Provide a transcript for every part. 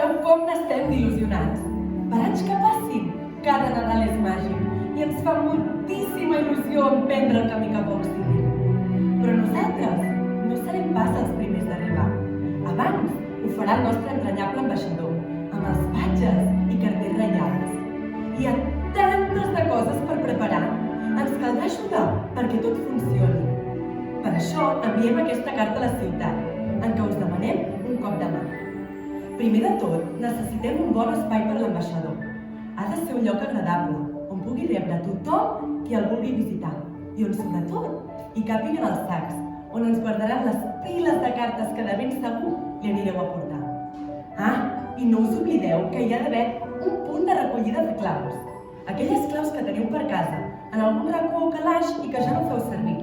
sabeu com n'estem d'il·lusionats. Per anys que passin, cada Nadal és màgic i ens fa moltíssima il·lusió emprendre el camí cap a Occident. Però nosaltres no serem pas els primers d'arribar. Abans ho farà el nostre entranyable ambaixador, amb els patges i cartells reials. Hi ha tantes de coses per preparar. Ens caldrà ajudar perquè tot funcioni. Per això enviem aquesta carta a la ciutat, en què us demanem un cop de mà. Primer de tot, necessitem un bon espai per l'ambaixador. Ha de ser un lloc agradable, on pugui rebre tothom qui el vulgui visitar i on, sobretot, hi càpiguen els sacs, on ens guardaran les piles de cartes que de ben segur li anireu a portar. Ah, i no us oblideu que hi ha d'haver un punt de recollida de claus. Aquelles claus que teniu per casa, en algun racó o calaix i que ja no feu servir.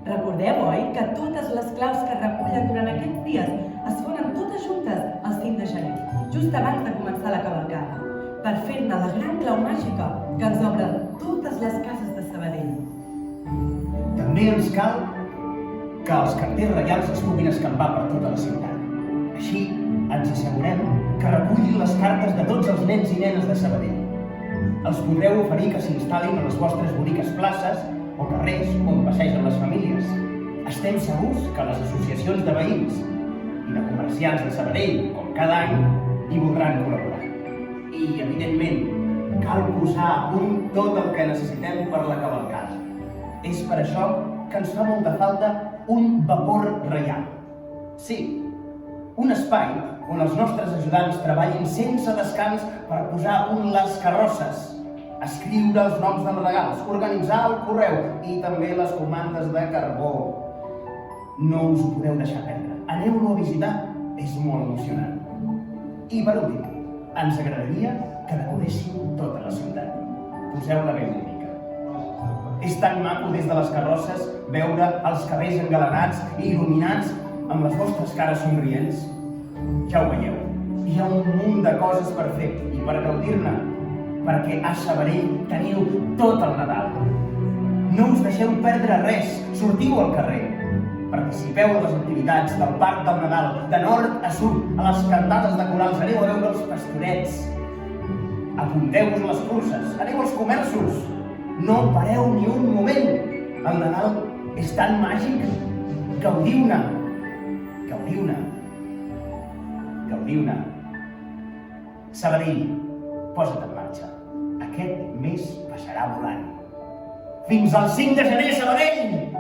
Recordeu, oi, que totes les claus que es recullen durant aquests dies es fonen totes juntes el 5 de gener, just abans de començar la cavalcada, per fer-ne la gran clau màgica que ens obre totes les cases de Sabadell. També ens cal que els cartells reials es puguin escampar per tota la ciutat. Així ens assegurem que recullin les cartes de tots els nens i nenes de Sabadell. Els podreu oferir que s'instal·lin a les vostres boniques places o carrers on passegen les famílies. Estem segurs que les associacions de veïns i de comerciants de Sabadell, com cada any, hi voldran col·laborar. I, evidentment, cal posar a punt tot el que necessitem per la cavalcada. És per això que ens fa molta falta un vapor reial. Sí, un espai on els nostres ajudants treballin sense descans per posar a punt les carrosses, escriure els noms dels regals, organitzar el correu i també les comandes de carbó. No us ho podeu deixar perdre. Aneu-lo a visitar, és molt emocionant. I per últim, ens agradaria que decoréssiu tota la ciutat. Poseu-la ben bonica. És tan maco des de les carrosses veure els carrers engalanats i il·luminats amb les vostres cares somrients. Ja ho veieu, hi ha un munt de coses per fer i per gaudir-ne, perquè a Sabadell teniu tot el Nadal. No us deixeu perdre res, sortiu al carrer. Participeu en les activitats del Parc del Nadal, de nord a sud, a les cantades de corals, aneu a veure els pastorets. Apunteu-vos a les curses, aneu als comerços. No pareu ni un moment. El Nadal és tan màgic. Gaudiu-ne. Gaudiu-ne. Gaudiu-ne. Sabadell, posa't en marxa. Aquest mes passarà volant. Fins al 5 de gener, Sabadell!